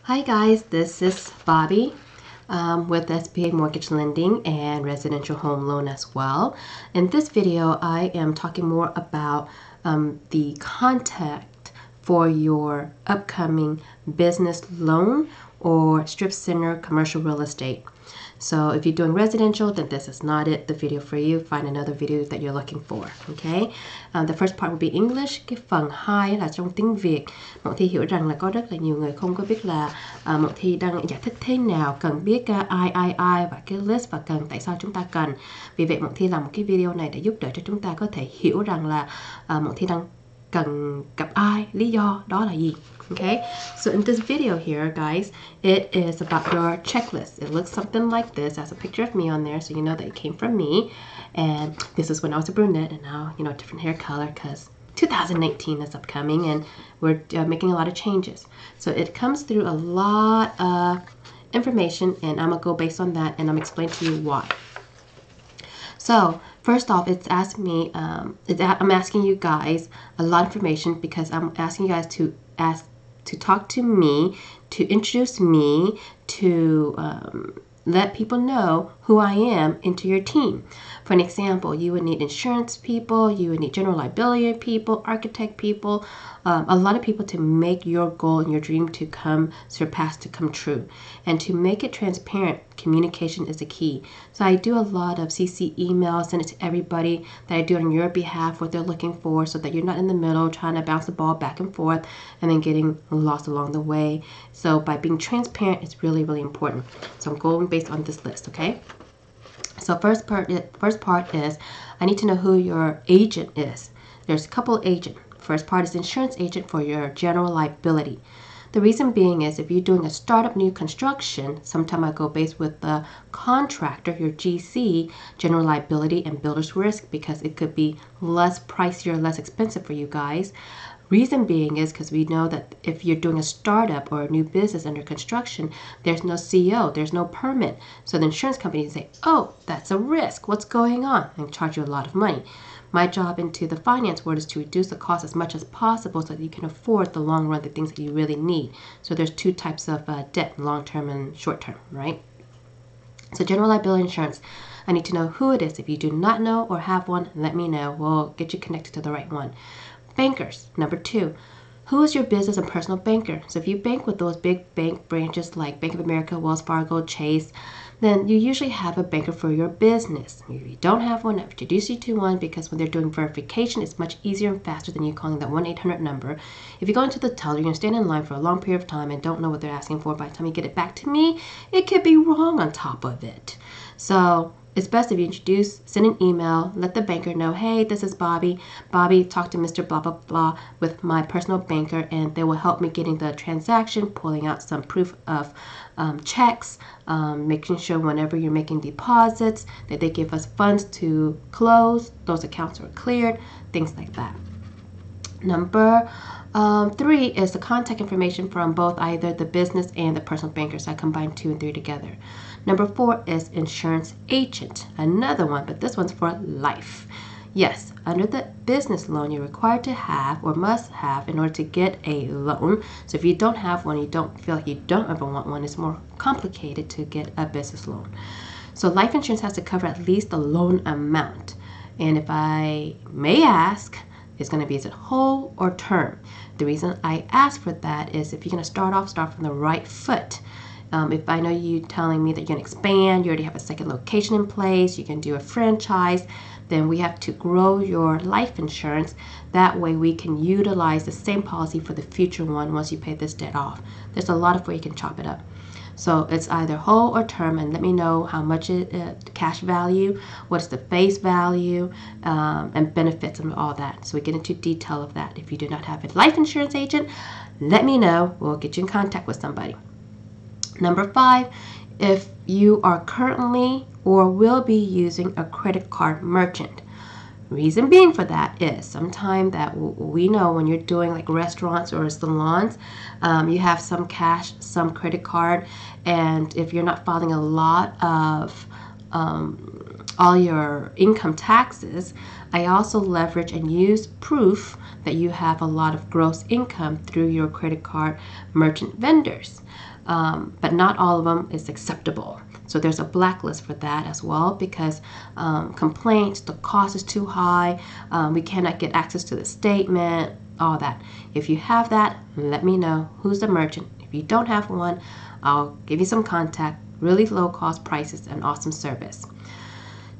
Hi guys, this is Bobby with SBA Mortgage Lending and Residential Home Loan as well. In this video, I am talking more about the contact for your upcoming business loan or strip center commercial real estate. So if you're doing residential, then this is not the video for you. Find another video that you're looking for. Okay. The first part will be English. Cái phần 2 là trong tiếng Việt. Mọi Thi hiểu rằng là có rất là nhiều người không có biết là Mọi Thi đang giải thích thế nào, cần biết ai và cái list và cần tại sao chúng ta cần. Vì vậy Mọi Thi làm một cái video này để giúp đỡ cho chúng ta có thể hiểu rằng là Mọi Thi đang cần gặp ai, lý do đó là gì. Okay, so in this video here, guys, it is about your checklist. It looks something like this. Has a picture of me on there, so you know that it came from me. And this is when I was a brunette, and now, you know, different hair color because 2019 is upcoming, and we're making a lot of changes. So it comes through a lot of information, and I'm gonna go based on that, and I'm explaining to you why. So first off, it's asked me. I'm asking you guys a lot of information because I'm asking you guys to talk to me, to introduce me, to let people know who I am into your team. For an example, you would need insurance people, you would need general liability people, architect people, a lot of people to make your goal and your dream to come true. And to make it transparent, communication is the key. So I do a lot of CC emails, send it to everybody that I do on your behalf, what they're looking for, so that you're not in the middle trying to bounce the ball back and forth and then getting lost along the way. So by being transparent, it's really, really important. So I'm going based on this list, okay? So first part is I need to know who your agent is. There's a couple agents. First part is insurance agent for your general liability. The reason being is if you're doing a startup new construction, sometimes I go based with the contractor, your GC, general liability and builder's risk, because it could be less pricier, less expensive for you guys. Reason being is because we know that if you're doing a startup or a new business under construction, there's no CO, there's no permit. So the insurance companies say, oh, that's a risk. What's going on? And charge you a lot of money. My job into the finance world is to reduce the cost as much as possible so that you can afford the long run, the things that you really need. So there's two types of debt, long-term and short-term, right? So general liability insurance, I need to know who it is. If you do not know or have one, let me know. We'll get you connected to the right one. Bankers, number 2. Who is your business and personal banker? So if you bank with those big bank branches like Bank of America, Wells Fargo, Chase, then you usually have a banker for your business. If you don't have one, I've introduced you to one because when they're doing verification, it's much easier and faster than you calling that 1-800 number. If you go into the teller, you're going to stand in line for a long period of time and don't know what they're asking for. By the time you get it back to me, it could be wrong on top of it. So it's best if you introduce, send an email, let the banker know, hey, this is Bobby. Bobby, talk to Mr. blah, blah, blah with my personal banker, and they will help me getting the transaction, pulling out some proof of checks, making sure whenever you're making deposits that they give us funds to close, those accounts are cleared, things like that. Number 3 is the contact information from both either the business and the personal banker. So I combine 2 and 3 together. Number 4 is insurance agent. Another one, but this one's for life. Yes, under the business loan, you're required to have or must have in order to get a loan. So if you don't have one, you don't feel like you don't ever want one, it's more complicated to get a business loan. So life insurance has to cover at least the loan amount. And if I may ask, it's going to be, is it whole or term? The reason I ask for that is if you're going to start from the right foot. If I know you telling me that you're going to expand, you already have a second location in place, you can do a franchise, then we have to grow your life insurance. That way we can utilize the same policy for the future one once you pay this debt off. There's a lot of ways you can chop it up. So it's either whole or term, and let me know how much cash value, what's the face value, and benefits and all that. So we get into detail of that. If you do not have a life insurance agent, let me know. We'll get you in contact with somebody. Number 5, if you are currently or will be using a credit card merchant. Reason being for that is sometimes that we know when you're doing like restaurants or salons, you have some cash, some credit card, and if you're not filing a lot of all your income taxes, I also leverage and use proof that you have a lot of gross income through your credit card merchant vendors. But not all of them is acceptable. So there's a blacklist for that as well, because complaints, the cost is too high, we cannot get access to the statement, all that. If you have that, let me know who's the merchant. If you don't have one, I'll give you some contact, really low cost prices and awesome service.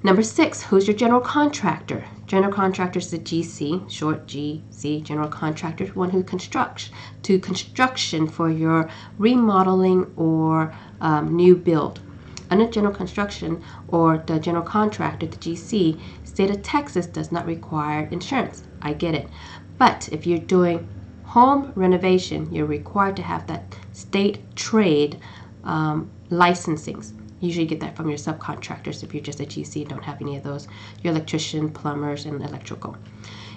Number 6, who's your general contractor? General contractor is the GC, short GC, general contractor, one who constructs to construction for your remodeling or new build. Under general construction or the general contractor, the GC, state of Texas does not require insurance. I get it. But if you're doing home renovation, you're required to have that state trade licensings. Usually get that from your subcontractors if you're just a GC and don't have any of those, your electrician, plumbers, and electrical.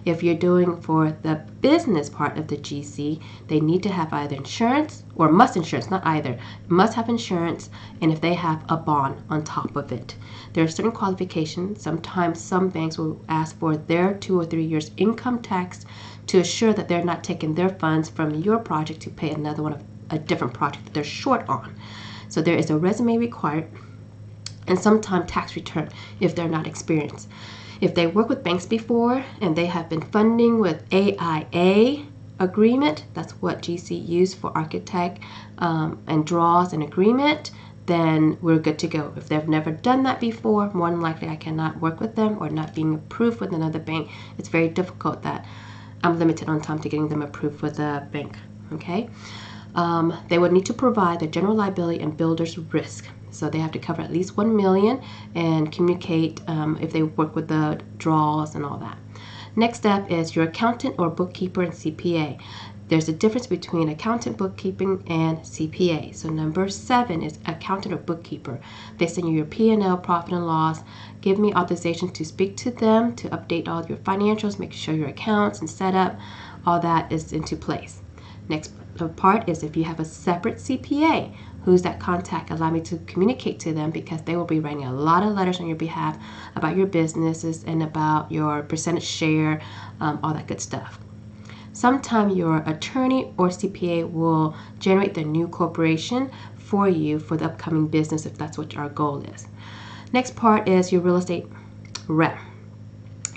If you're doing for the business part of the GC, they need to have either insurance or must insurance, not either, must have insurance, and if they have a bond on top of it. There are certain qualifications. Sometimes some banks will ask for their 2 or 3 years income tax to assure that they're not taking their funds from your project to pay another one of a different project that they're short on. So there is a resume required and sometimes tax return if they're not experienced. If they work with banks before and they have been funding with AIA agreement, that's what GC used for architect and draws an agreement, then we're good to go. If they've never done that before, more than likely I cannot work with them, or not being approved with another bank. It's very difficult that I'm limited on time to getting them approved with a bank, okay? They would need to provide the general liability and builder's risk. So they have to cover at least $1 million and communicate if they work with the draws and all that. Next step is your accountant or bookkeeper and CPA. There's a difference between accountant, bookkeeping, and CPA. So number 7 is accountant or bookkeeper. They send you your P&L, profit and loss. Give me authorization to speak to them to update all your financials, make sure your accounts and setup, all that is into place. Next part is if you have a separate CPA, who's that contact? Allow me to communicate to them, because they will be writing a lot of letters on your behalf about your businesses and about your percentage share, all that good stuff. Sometime your attorney or CPA will generate the new corporation for you for the upcoming business, if that's what our goal is. Next part is your real estate rep.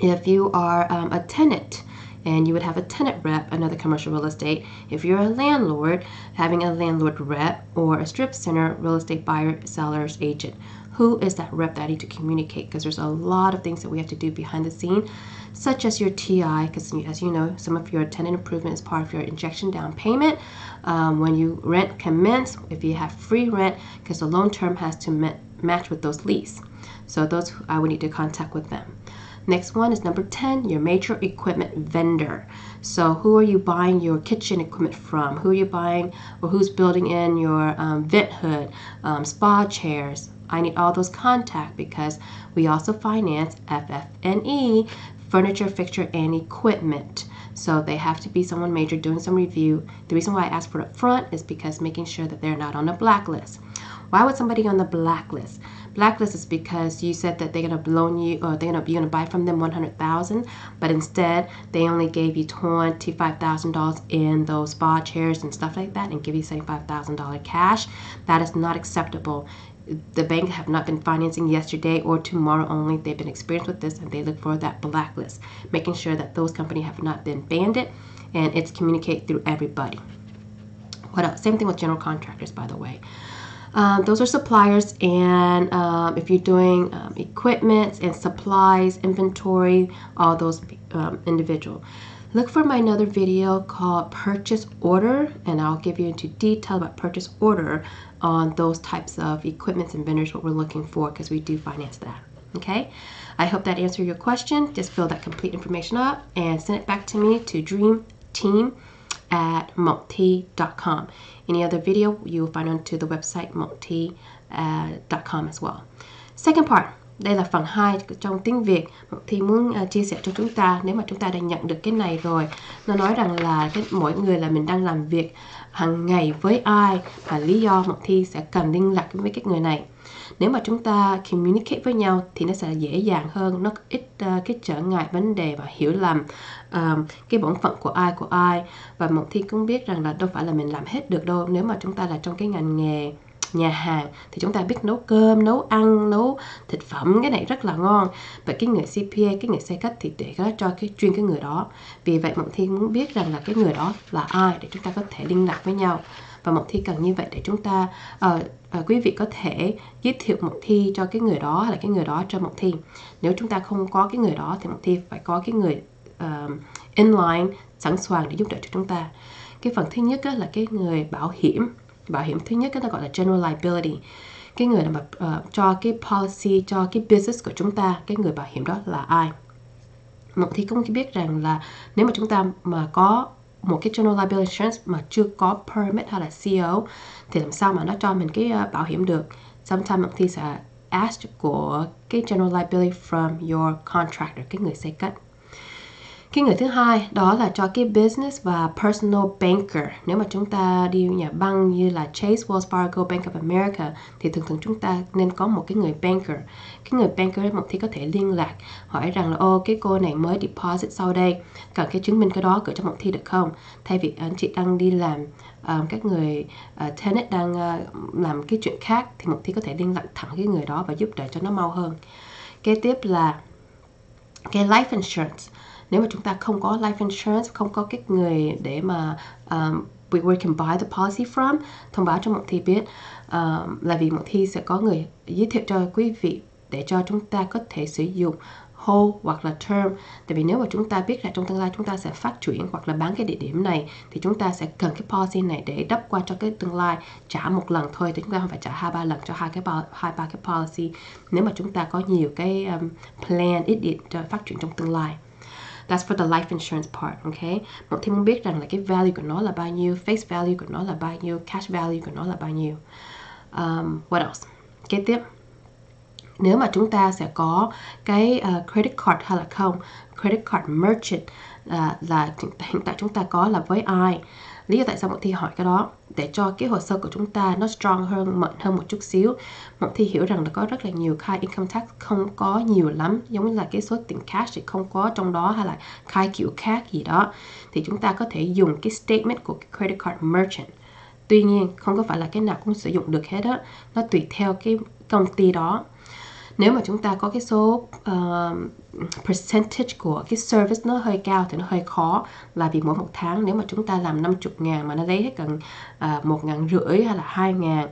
If you are a tenant, and you would have a tenant rep, another commercial real estate. If you're a landlord, having a landlord rep, or a strip center real estate buyer, seller's agent. Who is that rep that I need to communicate? Because there's a lot of things that we have to do behind the scene, such as your TI, because as you know, some of your tenant improvement is part of your injection down payment. When you rent commence, if you have free rent, because the loan term has to match with those lease. So those I would need to contact with them. Next one is number 10, your major equipment vendor. So who are you buying your kitchen equipment from? Who are you buying, or who's building in your vent hood, spa chairs? I need all those contacts, because we also finance FF&E, furniture, fixture, and equipment. So they have to be someone major doing some review. The reason why I ask for it up front is because making sure that they're not on the blacklist. Why would somebody on the blacklist? Blacklist is because you said that they're going to loan you, or you're going to buy from them $100,000, but instead they only gave you $25,000 in those spa chairs and stuff like that, and give you $75,000 cash. That is not acceptable. The bank have not been financing yesterday or tomorrow only. They've been experienced with this, and they look for that blacklist, making sure that those companies have not been banded, and it's communicated through everybody. What else? Same thing with general contractors, by the way. Those are suppliers, and if you're doing equipment and supplies, inventory, all those individual. Look for my another video called Purchase Order, and I'll give you into detail about purchase order on those types of equipments and vendors, what we're looking for, because we do finance that. Okay, I hope that answered your question. Just fill that complete information up and send it back to me to DreamTeam@multi.com. Any other video you will find onto the website multi.com as well. Second part, đây là phần 2 trong tiếng Việt. Một Thi muốn chia sẻ cho chúng ta, nếu mà chúng ta đã nhận được cái này rồi, nó nói rằng là mỗi người là mình đang làm việc hàng ngày với ai và lý do Một Thi sẽ cần liên lạc với cái người này. Nếu mà chúng ta communicate với nhau thì nó sẽ dễ dàng hơn, nó ít cái trở ngại vấn đề và hiểu lầm cái bổn phận của ai. Và Một Thi cũng biết rằng là đâu phải là mình làm hết được đâu. Nếu mà chúng ta là trong cái ngành nghề nhà hàng thì chúng ta biết nấu cơm, nấu ăn, nấu thực phẩm, cái này rất là ngon. Và cái người CPA, cái người xây cất thì để cho cái người đó. Vì vậy Một Thi muốn biết rằng là cái người đó là ai để chúng ta có thể liên lạc với nhau. Và Một Thi cần như vậy để chúng ta quý vị có thể giới thiệu Một Thi cho cái người đó, hay là cái người đó cho Một Thi. Nếu chúng ta không có cái người đó thì Một Thi phải có cái người inline sẵn sàng để giúp đỡ cho chúng ta. Cái phần thứ nhất là cái người bảo hiểm. Bảo hiểm thứ nhất nó gọi là general liability. Cái người mà cho cái policy, cho cái business của chúng ta, cái người bảo hiểm đó là ai. Một Thi cũng biết rằng là nếu mà chúng ta mà có một cái general liability insurance mà chưa có permit hay là CO thì làm sao mà nó cho mình cái bảo hiểm được. Sometimes Một Thi sẽ ask của cái general liability from your contractor, cái người xây cất. Cái người thứ hai đó là cho cái business và personal banker. Nếu mà chúng ta đi nhà băng như là Chase, Wells Fargo, Bank of America thì thường chúng ta nên có một cái người banker. Cái người banker Một Thi có thể liên lạc hỏi rằng là cái cô này mới deposit sau đây, cần cái chứng minh cái đó gửi cho Một Thi được không? Thay vì anh chị đang đi làm các người tenant đang làm cái chuyện khác thì Một Thi có thể liên lạc thẳng cái người đó và giúp đỡ cho nó mau hơn. Kế tiếp là cái life insurance. Nếu mà chúng ta không có life insurance, không có cái người để mà we can buy the policy from, thông báo cho Một Thi biết, là vì Một Thi sẽ có người giới thiệu cho quý vị để cho chúng ta có thể sử dụng whole hoặc là term. Tại vì nếu mà chúng ta biết là trong tương lai chúng ta sẽ phát triển hoặc là bán cái địa điểm này thì chúng ta sẽ cần cái policy này để đắp qua cho cái tương lai, trả một lần thôi thì chúng ta không phải trả 2-3 lần cho hai ba cái policy. Nếu mà chúng ta có nhiều cái plan ít điện cho phát triển trong tương lai. That's for the life insurance part, okay? Một Thi muốn biết rằng là cái value của nó là bao nhiêu, face value của nó là bao nhiêu, cash value của nó là bao nhiêu. What else? Kế tiếp, nếu mà chúng ta sẽ có cái credit card hay là không, credit card merchant là hiện tại chúng ta có là với ai. Lý do tại sao Một Thi hỏi cái đó để cho cái hồ sơ của chúng ta nó strong hơn, mạnh hơn một chút xíu. Một Thi hiểu rằng là có rất là nhiều khai income tax không có nhiều lắm, giống như là cái số tiền cash thì không có trong đó, hay là khai kiểu khác gì đó, thì chúng ta có thể dùng cái statement của cái credit card merchant. Tuy nhiên không có phải là cái nào cũng sử dụng được hết á, nó tùy theo cái công ty đó. Nếu mà chúng ta có cái số percentage của cái service nó hơi cao thì nó hơi khó, là vì mỗi một tháng nếu mà chúng ta làm 50.000 mà nó lấy hết gần 1.500 hay là 2.000,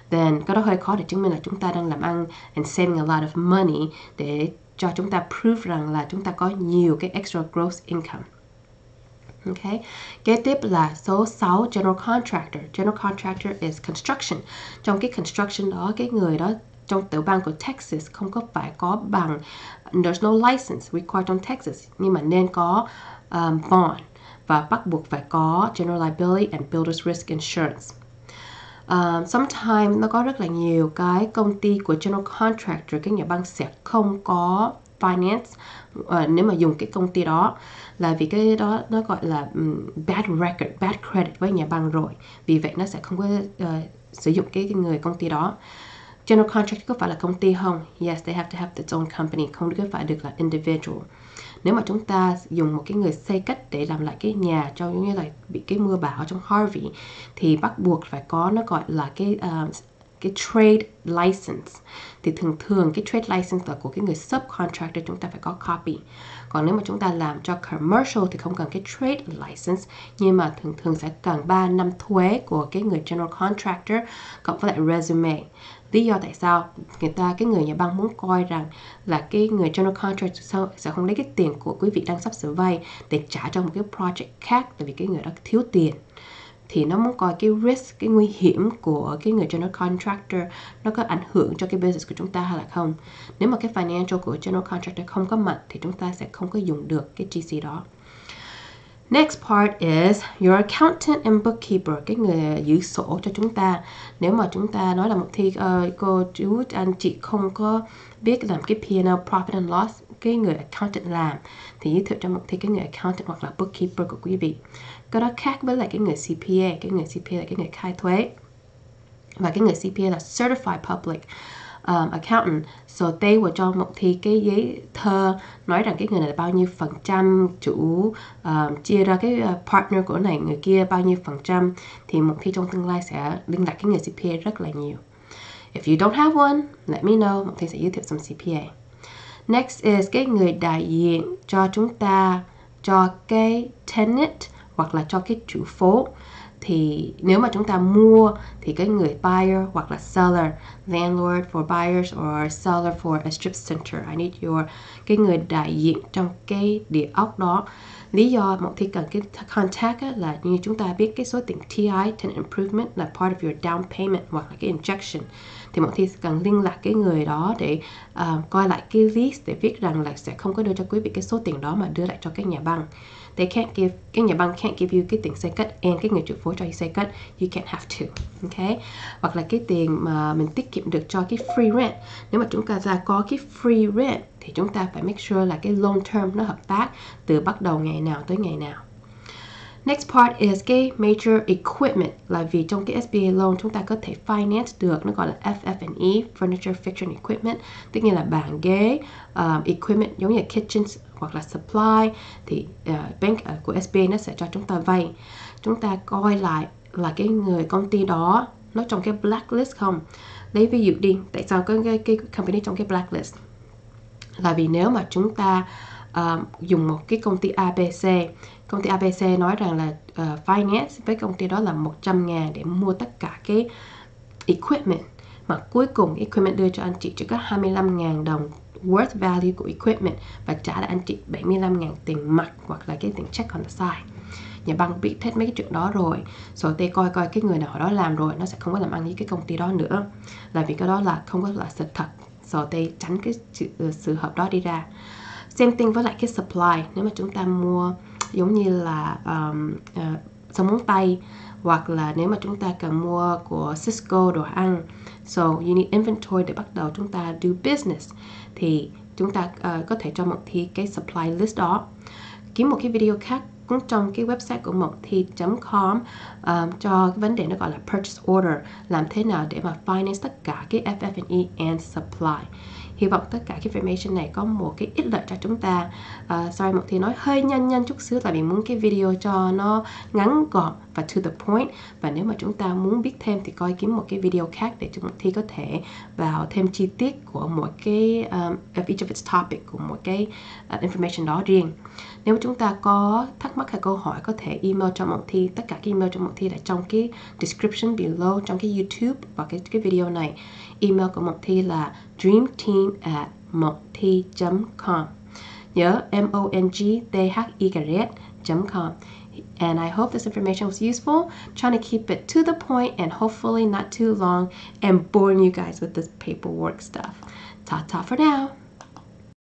then cái đó hơi khó để chứng minh là chúng ta đang làm ăn and saving a lot of money, để cho chúng ta prove rằng là chúng ta có nhiều cái extra gross income. Okay. Kế tiếp là số 6, general contractor. General contractor is construction. Trong cái construction đó, cái người đó trong tiểu bang của Texas không có phải có bằng, there's no license required trong Texas, nhưng mà nên có bond và bắt buộc phải có general liability and builder's risk insurance. Sometimes nó có rất là nhiều cái công ty của general contractor, cái nhà băng sẽ không có finance nếu mà dùng cái công ty đó, là vì cái đó nó gọi là bad record, bad credit với nhà băng rồi, vì vậy nó sẽ không có sử dụng cái người công ty đó. General contractor có phải là công ty không? Yes, they have to have its own company, không có phải được là individual. Nếu mà chúng ta dùng một cái người xây cất để làm lại cái nhà cho như là bị cái mưa bão trong Harvey thì bắt buộc phải có, nó gọi là cái trade license. Thì thường cái trade license là của cái người subcontractor, chúng ta phải có copy. Còn nếu mà chúng ta làm cho commercial thì không cần cái trade license, nhưng mà thường sẽ cần 3 năm thuế của cái người general contractor cộng với lại resume. Lý do tại sao cái người nhà băng muốn coi rằng là cái người general contractor sẽ không lấy cái tiền của quý vị đang sắp sửa vay để trả cho một cái project khác, tại vì cái người đó thiếu tiền. Thì nó muốn coi cái risk, cái nguy hiểm của cái người general contractor nó có ảnh hưởng cho cái business của chúng ta hay là không. Nếu mà cái financial của general contractor không có mạnh thì chúng ta sẽ không có dùng được cái GC đó. Next part is your accountant and bookkeeper, cái người giữ sổ cho chúng ta. Nếu mà chúng ta nói là một thi cô chú anh chị không có biết làm cái P&L profit and loss, cái người accountant làm, thì giới thiệu cho một thi cái người accountant hoặc là bookkeeper của quý vị. Cái đó khác với lại cái người CPA. Cái người CPA là cái người khai thuế, và cái người CPA là Certified Public Accountant. So they will cho một thi cái giấy tờ nói rằng cái người này là bao nhiêu phần trăm chủ, chia ra cái partner của này người kia bao nhiêu phần trăm. Thì một thi trong tương lai sẽ liên lạc cái người CPA rất là nhiều. If you don't have one, let me know. Một thi sẽ giới thiệu some CPA. Next is cái người đại diện cho chúng ta, cho cái tenant hoặc là cho cái chủ phố. Thì nếu mà chúng ta mua thì cái người buyer hoặc là seller, landlord for buyers or seller for a strip center, I need your, cái người đại diện trong cái địa ốc đó. Lý do một thi cần cái contact á, là như chúng ta biết cái số tiền TI, tenant improvement, là part of your down payment hoặc là cái injection. Thì một thi cần liên lạc cái người đó để coi lại cái lease, để viết rằng là sẽ không có đưa cho quý vị cái số tiền đó mà đưa lại cho cái nhà băng. They can't give, cái nhà băng can't give you cái tiền xây cất, and cái người chủ phố cho you xây cất, you can't have to, okay? Hoặc là cái tiền mà mình tiết kiệm được cho cái free rent. Nếu mà chúng ta ra có cái free rent thì chúng ta phải make sure là cái long term nó hợp tác từ bắt đầu ngày nào tới ngày nào. Next part is cái major equipment, là vì trong cái SBA loan chúng ta có thể finance được, nó gọi là FF&E, Furniture, Fixture and Equipment, tức như là bàn ghế, equipment giống như là kitchen hoặc là supply, thì bank của SBA nó sẽ cho chúng ta vay. Chúng ta coi lại là cái người công ty đó nó trong cái blacklist không. Lấy ví dụ đi, tại sao có cái company trong cái blacklist? Là vì nếu mà chúng ta dùng một cái công ty ABC, công ty ABC nói rằng là finance với công ty đó là 100.000 để mua tất cả cái equipment, mà cuối cùng equipment đưa cho anh chị chỉ có 25.000 đồng worth value của equipment và trả lại anh chị 75.000 tiền mặt hoặc là cái tiền check on the side. Nhà băng biết hết mấy cái chuyện đó rồi, so they coi cái người nào đó làm rồi nó sẽ không có làm ăn với cái công ty đó nữa, là vì cái đó là không có là sự thật. So they tránh cái sự hợp đó đi ra. Same thing với lại cái supply. Nếu mà chúng ta mua giống như là son móng tay, hoặc là nếu mà chúng ta cần mua của Cisco đồ ăn, so you need inventory để bắt đầu chúng ta do business, thì chúng ta có thể cho một thi cái supply list đó. Kiếm một cái video khác cũng trong cái website của mocthi.com cho cái vấn đề nó gọi là purchase order, làm thế nào để mà finance tất cả cái FF&E and supply. Hy vọng tất cả cái information này có một cái ích lợi cho chúng ta. Sorry, một thì nói hơi nhanh chút xíu tại vì muốn cái video cho nó ngắn gọn và to the point. Và nếu mà chúng ta muốn biết thêm thì coi kiếm một cái video khác để chúng thi có thể vào thêm chi tiết của mỗi cái of each of its topic, của mỗi cái information đó riêng. Nếu chúng ta có thắc mắc hay câu hỏi có thể email cho Mộng Thi. Tất cả cái email cho Mộng Thi là trong cái description below, trong cái YouTube và cái video này. Email của Mộng Thi là dreamteam@mocthi.com. Nhớ mongthy.com. And I hope this information was useful. Trying to keep it to the point and hopefully not too long and boring you guys with this paperwork stuff. Ta-ta for now.